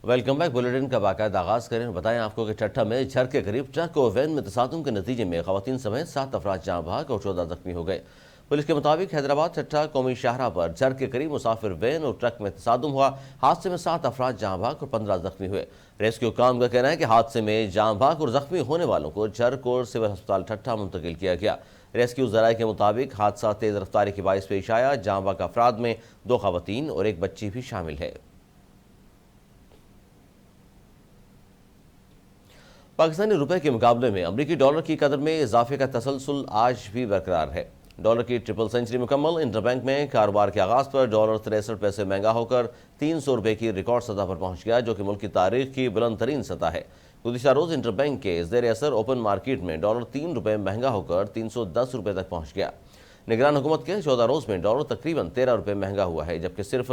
Welcome back bulletin کا باقاعدہ آغاز کریں اور بتائیں آپ کو کہ ٹھٹھہ میں جھر کے قریب ٹرک اور وین میں تصادم کے نتیجے میں خواتین سمیت 7 افراد جاں بحق اور 14 زخمی ہو گئے۔ پولیس کے مطابق حیدرآباد ٹھٹھہ قومی شاہراہ پر جھر کے قریب مسافر وین اور ٹرک میں تصادم ہوا۔ حادثے میں 7 افراد جاں بحق اور 15 زخمی ہوئے۔ ریسکیو حکام کا کہنا ہے کہ حادثے میں جاں بحق اور زخمی ہونے والوں کو جھر کو سول ہسپتال ٹھٹھہ منتقل کیا گیا۔ ریسکیو ذرائع کے مطابق حادثہ تیز رفتاری کے باعث پیش آیا۔ جاں بحق افراد میں 2 خواتین اور 1 بچی بھی شامل ہے۔ پاکستانی روپے کے مقابلے میں امریکی ڈالر کی قدر میں اضافے کا تسلسل آج بھی برقرار ہے۔ ڈالر کی ٹرپل سنچری مکمل۔ انٹر بینک میں کاروبار کے آغاز پر ڈالر 63 پیسے مہنگا ہو کر 300 روپے کی ریکارڈ سطح پر پہنچ گیا، جو کہ ملک کی تاریخ کی بلند ترین سطح ہے۔ گزشتہ روز انٹر بینک کے زیر اثر اوپن مارکیٹ میں ڈالر 3 روپے مہنگا ہو کر 310 روپے تک پہنچ گیا۔ نگران حکومت کے 14 روز میں ڈالر تقریباً 13 روپے مہنگا ہوا ہے، جبکہ صرف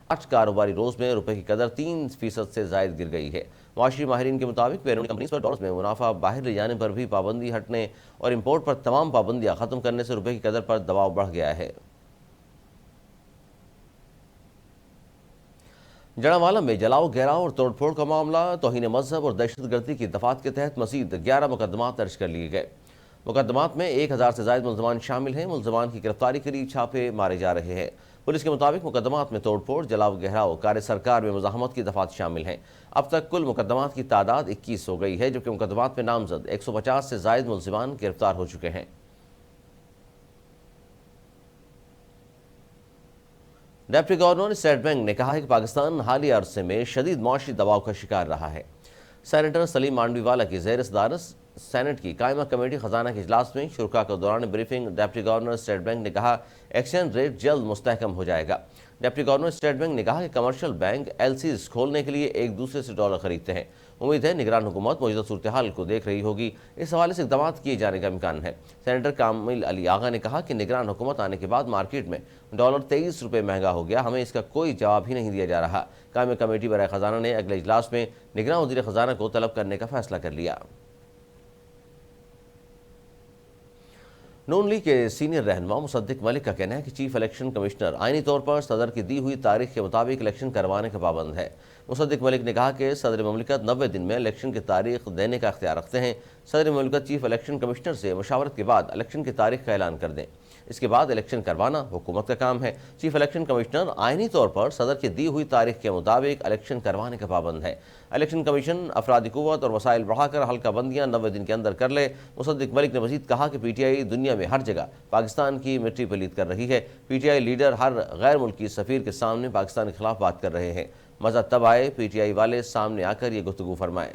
8 کاروباری روز میں روپے کی قدر 3% سے زائد گر گئی ہے۔ معاشی ماہرین کے مطابق بیرونی کمپنیز پر ڈالرز میں منافع باہر لے جانے پر بھی پابندی ہٹنے اور امپورٹ پر تمام پابندیاں ختم کرنے سے روپے کی قدر پر دباؤ بڑھ گیا ہے۔ جڑاوالا میں جلاؤ گھیراؤ اور توڑ پھوڑ کا معاملہ، توہین مذہب اور دہشت گردی کی دفعات کے تحت مزید 11 مقدمات درج کر لیے گئے۔ مقدمات میں 1000 سے زائد ملزمان شامل ہیں۔ ملزمان کی گرفتاری کے لیے چھاپے مارے جا رہے ہیں۔ پولیس کے مطابق مقدمات میں توڑ پھوڑ، جلاؤ گھیراؤ، کار سرکار میں مزاحمت کی دفعات شامل ہیں۔ اب تک کل مقدمات کی تعداد 21 ہو گئی ہے، جبکہ مقدمات میں نامزد 150 سے زائد ملزمان گرفتار ہو چکے ہیں۔ ڈپٹی گورنر اسٹیٹ بینک نے کہا ہے کہ پاکستان حالیہ عرصے میں شدید معاشی دباؤ کا شکار رہا ہے۔ سینیٹر سلیم مانڈوی والا کی زیر صدارت سینٹ کی قائمہ کمیٹی خزانہ کے اجلاس میں شرکاء کے دوران briefing deputy governor state bank نے کہا ایکسچینج ریٹ جلد مستحکم ہو جائے گا۔ ڈپٹی گورنر اسٹیٹ بینک نے کہا کہ کمرشل بینک LCs کھولنے کے لیے ایک دوسرے سے ڈالر خریدتے ہیں۔ امید ہے نگران حکومت موجودہ صورتحال کو دیکھ رہی ہوگی، اس حوالے سے اقدامات کیے جانے کا امکان ہے۔ سینیٹر کامل علی آغا نے کہا کہ نگران حکومت آنے کے بعد مارکیٹ میں ڈالر 23 روپے مہنگا ہو گیا، ہمیں اس کا کوئی جواب ہی نہیں دیا جا رہا۔ قائمہ کمیٹی برائے خزانہ نے اگلے اجلاس میں نگراں وزیر خزانہ کو طلب کرنے کا فیصلہ کر لیا۔ نون لیگ کے سینئر رہنما مصدق ملک کا کہنا ہے کہ چیف الیکشن کمشنر آئینی طور پر صدر کی دی ہوئی تاریخ کے مطابق الیکشن کروانے کا پابند ہے۔ مصدق ملک نے کہا کہ صدر مملکت 90 دن میں الیکشن کی تاریخ دینے کا اختیار رکھتے ہیں۔ صدر مملکت چیف الیکشن کمشنر سے مشاورت کے بعد الیکشن کی تاریخ کا اعلان کر دیں، اس کے بعد الیکشن کروانا حکومت کا کام ہے۔ چیف الیکشن کمشنر آئینی طور پر صدر کی دی ہوئی تاریخ کے مطابق الیکشن کروانے کا پابند ہے۔ الیکشن کمیشن افرادی قوت اور وسائل بڑھا کر حلقہ بندیاں 90 دن کے اندر کر لے۔ مصدق ملک نے مزید کہا کہ PTI دنیا میں ہر جگہ پاکستان کی مٹی پلیت کر رہی ہے۔ PTI لیڈر ہر غیر ملکی سفیر کے سامنے پاکستان کے خلاف بات کر رہے ہیں۔ مزہ تب آئے PTI والے سامنے آ کر یہ گفتگو فرمائیں۔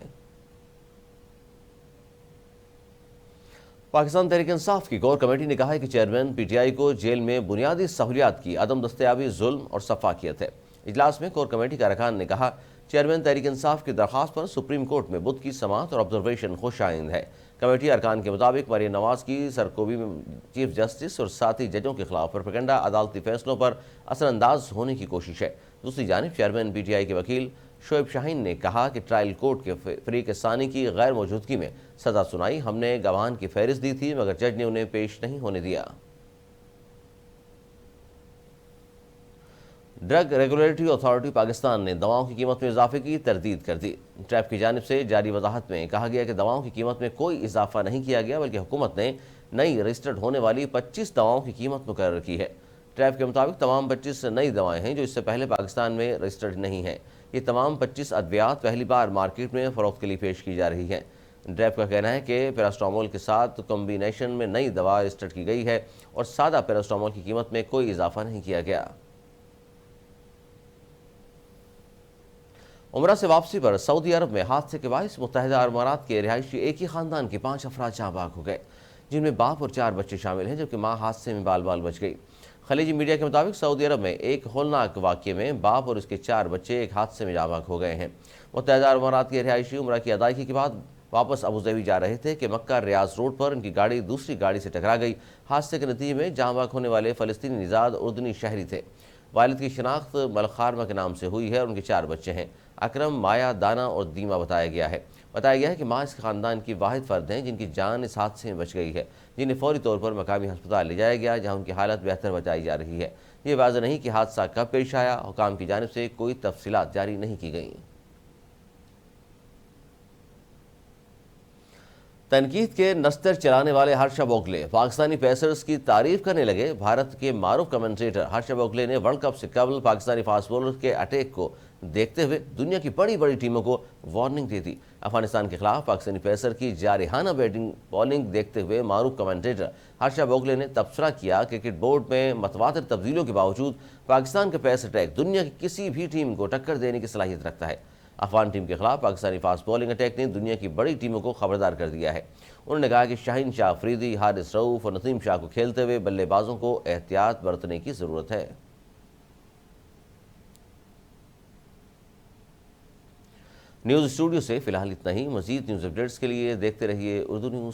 پاکستان تحریک انصاف کی کور کمیٹی نے کہا ہے کہ چیئرمین PTI کو جیل میں بنیادی سہولیات کی عدم دستیابی ظلم اور سفاکیت ہے۔ اجلاس میں کور کمیٹی کے ارکان نے کہا چیئرمین تحریک انصاف کی درخواست پر سپریم کورٹ میں بدھ کی سماعت اور آبزرویشن خوش آئند ہے۔ کمیٹی ارکان کے مطابق مریم نواز کی سرکوبی میں چیف جسٹس اور ساتھی ججوں کے خلاف پروپیگنڈا عدالتی فیصلوں پر اثر انداز ہونے کی کوشش ہے۔ دوسری جانب چیئرمین PTI کے وکیل شعیب شاہین نے کہا کہ ٹرائل کورٹ کے فریق ثانی کی غیر موجودگی میں سزا سنائی، ہم نے گواہان کی فہرست دی تھی مگر جج نے انہیں پیش نہیں ہونے دیا۔ ڈرگ ریگولیٹری اتھارٹی پاکستان نے دواؤں کی قیمت میں اضافے کی تردید کر دی۔ ٹریپ کی جانب سے جاری وضاحت میں کہا گیا کہ دواؤں کی قیمت میں کوئی اضافہ نہیں کیا گیا، بلکہ حکومت نے نئی رجسٹرڈ ہونے والی 25 دواؤں کی قیمت مقرر کی ہے۔ ٹریپ کے مطابق تمام 25 نئی دوائیں ہیں جو اس سے پہلے پاکستان میں رجسٹرڈ نہیں ہیں۔ یہ تمام 25 ادویات پہلی بار مارکیٹ میں فروخت کے لیے پیش کی جا رہی ہیں۔ ڈریپ کا کہنا ہے کہ پیراسٹامول کے ساتھ کمبینیشن میں نئی دوا رجسٹرڈ کی گئی ہے اور سادہ پیراسٹامول کی قیمت میں کوئی اضافہ نہیں کیا گیا۔ عمرہ سے واپسی پر سعودی عرب میں حادثے کے باعث متحدہ عرب امارات کے رہائشی ایک ہی خاندان کے 5 افراد جاں بحق ہو گئے، جن میں باپ اور 4 بچے شامل ہیں، جبکہ ماں حادثے میں بال بال بچ گئی۔ خلیجی میڈیا کے مطابق سعودی عرب میں ایک ہولناک واقعے میں باپ اور اس کے 4 بچے ایک حادثے میں جاں بحق ہو گئے ہیں۔ متحدہ عرب امارات کے رہائشی عمرہ کی ادائیگی کے بعد واپس ابوظہبی جا رہے تھے کہ مکہ ریاض روڈ پر ان کی گاڑی دوسری گاڑی سے ٹکرا گئی۔ حادثے کے نتیجے میں جاں بحق ہونے والے فلسطینی نژاد اردنی شہری تھے۔ والد کی شناخت ملک خارمہ کے نام سے ہوئی ہے اور ان کے 4 بچے ہیں۔ اکرم، مایا، دانا اور دیما بتایا گیا ہے کہ ماں اس خاندان کی واحد فرد ہیں جن کی جان اس حادثے میں بچ گئی ہے، جنہیں فوری طور پر مقامی ہسپتال لے جایا گیا جہاں ان کی حالت بہتر بتائی جا رہی ہے۔ یہ واضح نہیں کہ حادثہ کب پیش آیا، حکام کی جانب سے کوئی تفصیلات جاری نہیں کی گئیں۔ تنقید کے نستر چلانے والے ہرشا بھوگلے پاکستانی پیسرز کی تعریف کرنے لگے۔ بھارت کے معروف کمنٹیٹر ہرشا بھوگلے نے ورلڈ کپ سے قبل پاکستانی فاسٹ بولر کے اٹیک کو دیکھتے ہوئے دنیا کی بڑی بڑی ٹیموں کو وارننگ دی تھی۔ افغانستان کے خلاف پاکستانی پیسر کی جارحانہ بالنگ دیکھتے ہوئے معروف کمنٹیٹر ہرشا بھوگلے نے تبصرہ کیا کہ کرکٹ بورڈ میں متواتر تبدیلیوں کے باوجود پاکستان کا پیس اٹیک دنیا کی کسی بھی ٹیم کو ٹکر دینے کی صلاحیت رکھتا ہے۔ افغان ٹیم کے خلاف پاکستانی فاسٹ بولنگ اٹیک نے دنیا کی بڑی ٹیموں کو خبردار کر دیا ہے۔ انہوں نے کہا کہ شاہین شاہ افریدی، حارث رؤف اور نسیم شاہ کو کھیلتے ہوئے بلے بازوں کو احتیاط برتنے کی ضرورت ہے۔ نیوز اسٹوڈیو سے فی الحال اتنا ہی۔ مزید نیوز اپڈیٹس کے لیے دیکھتے رہیے اردو نیوز۔